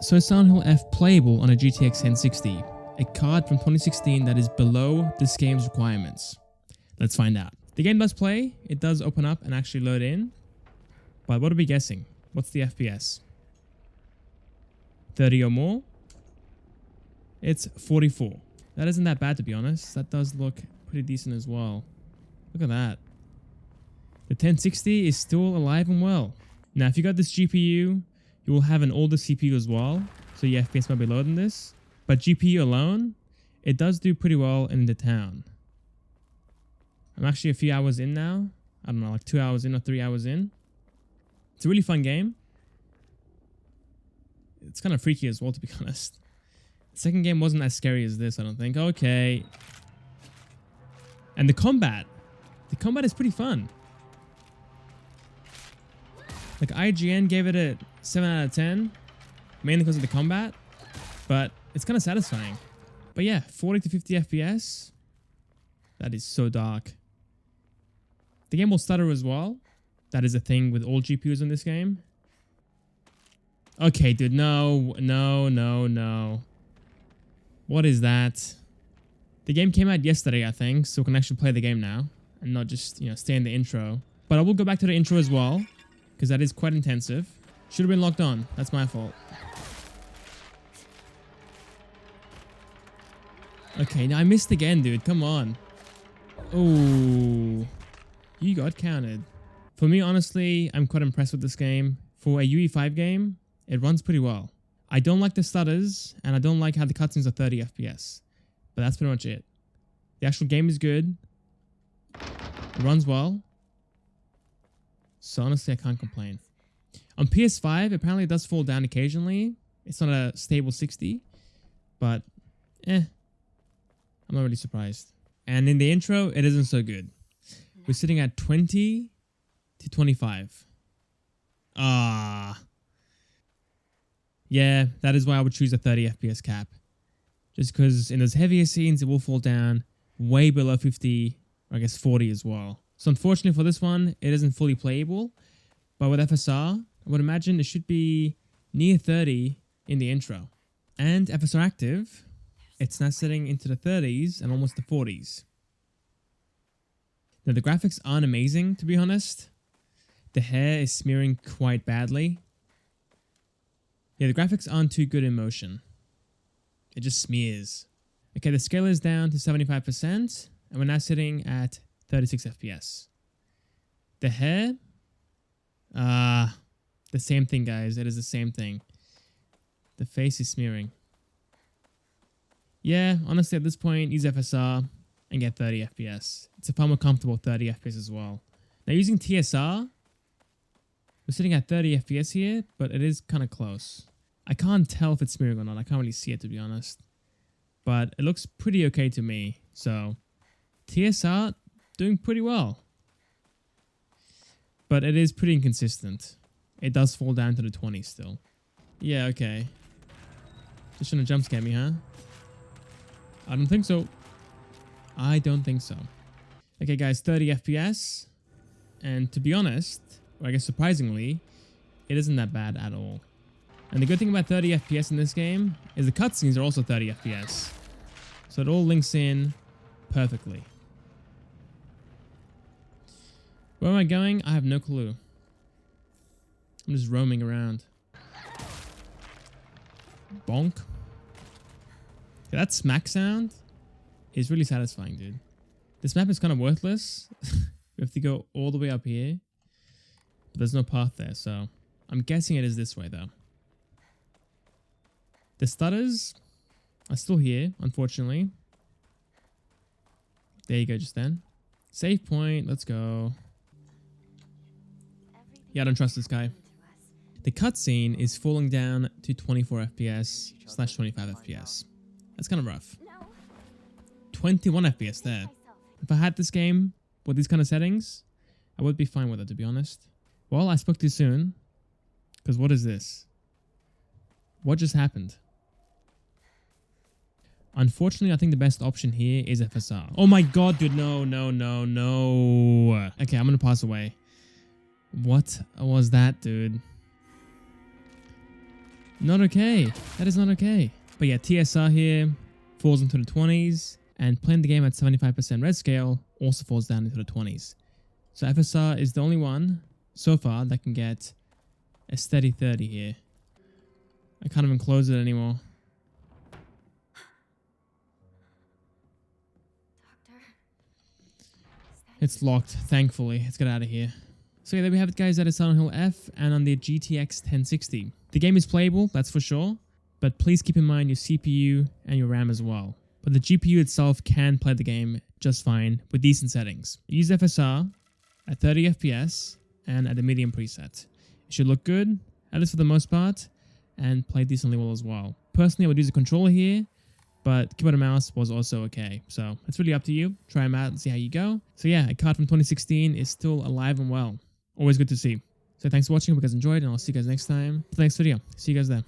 So Silent Hill F playable on a GTX 1060, a card from 2016 that is below this game's requirements. Let's find out. The game does play, it does open up and actually load in, but what are we guessing? What's the FPS? 30 or more? It's 44. That isn't that bad, to be honest. That does look pretty decent as well. Look at that. The 1060 is still alive and well. Now, if you got this GPU, you will have an older CPU as well, so your FPS might be lower than this. But GPU alone, it does do pretty well in the town. I'm actually a few hours in now. I don't know, like 2 hours in or 3 hours in. It's a really fun game. It's kind of freaky as well, to be honest. The second game wasn't as scary as this, I don't think. Okay. And the combat is pretty fun. Like IGN gave it a 7 out of 10, mainly because of the combat, but it's kind of satisfying. But yeah, 40 to 50 FPS, that is so dark. The game will stutter as well. That is a thing with all GPUs in this game. Okay, dude, no. What is that? The game came out yesterday, I think, so we can actually play the game now and not just, stay in the intro. But I will go back to the intro as well, because that is quite intensive. Should have been locked on. That's my fault. Okay, now I missed again, dude. Come on. Oh, you got counted. For me, honestly, I'm quite impressed with this game. For a UE5 game, it runs pretty well. I don't like the stutters, and I don't like how the cutscenes are 30 FPS. But that's pretty much it. The actual game is good. It runs well. So honestly, I can't complain. On PS5, apparently it does fall down occasionally. It's not a stable 60, but I'm not really surprised. And in the intro, it isn't so good. We're sitting at 20 to 25. Yeah, that is why I would choose a 30 FPS cap. Just because in those heavier scenes, it will fall down way below 50, or I guess 40 as well. So unfortunately for this one, it isn't fully playable. But with FSR, I would imagine it should be near 30 in the intro. And FSR active, it's now sitting into the 30s and almost the 40s. Now the graphics aren't amazing, to be honest. The hair is smearing quite badly. Yeah, the graphics aren't too good in motion. It just smears. Okay, the scale is down to 75%, and we're now sitting at 36 FPS. The hair, the same thing, guys. It is the same thing. The face is smearing. Yeah, honestly, at this point, use FSR and get 30 FPS. It's a far more comfortable 30 FPS as well. Now, using TSR, we're sitting at 30 FPS here, but it is kind of close. I can't tell if it's smearing or not. I can't really see it, to be honest. But it looks pretty okay to me. So, TSR, doing pretty well. But it is pretty inconsistent. It does fall down to the 20s still. Yeah, okay. Just trying to jump scare me, huh? I don't think so. I don't think so. Okay, guys, 30 FPS. And to be honest, or I guess surprisingly, it isn't that bad at all. And the good thing about 30 FPS in this game is the cutscenes are also 30 FPS. So it all links in perfectly. Where am I going? I have no clue. I'm just roaming around. Bonk. Yeah, that smack sound is really satisfying, dude. This map is kind of worthless. We have to go all the way up here. But there's no path there, so I'm guessing it is this way, though. The stutters are still here, unfortunately. There you go, just then. Save point, let's go. Yeah, I don't trust this guy. The cutscene is falling down to 24 FPS / 25 FPS. That's kind of rough. 21 FPS there. If I had this game with these kind of settings, I would be fine with it, to be honest. Well, I spoke too soon. Because what is this? What just happened? Unfortunately, I think the best option here is FSR. Oh my god, dude, no. Okay, I'm gonna pass away. What was that, dude? Not okay. That is not okay. But yeah, TSR here falls into the 20s, and playing the game at 75% red scale also falls down into the 20s. So FSR is the only one so far that can get a steady 30 here. I can't even close it anymore. Doctor, It's locked, thankfully. Let's get out of here. So yeah, there we have it, guys. That is Silent Hill F and on the GTX 1060. The game is playable, that's for sure, but please keep in mind your CPU and your RAM as well. But the GPU itself can play the game just fine with decent settings. Use FSR at 30 FPS and at the medium preset. It should look good, at least for the most part, and play decently well as well. Personally, I would use a controller here, but keyboard and mouse was also okay. So it's really up to you. Try them out and see how you go. So yeah, a card from 2016 is still alive and well. Always good to see. So thanks for watching. Hope you guys enjoyed, and I'll see you guys next time for the next video. See you guys there.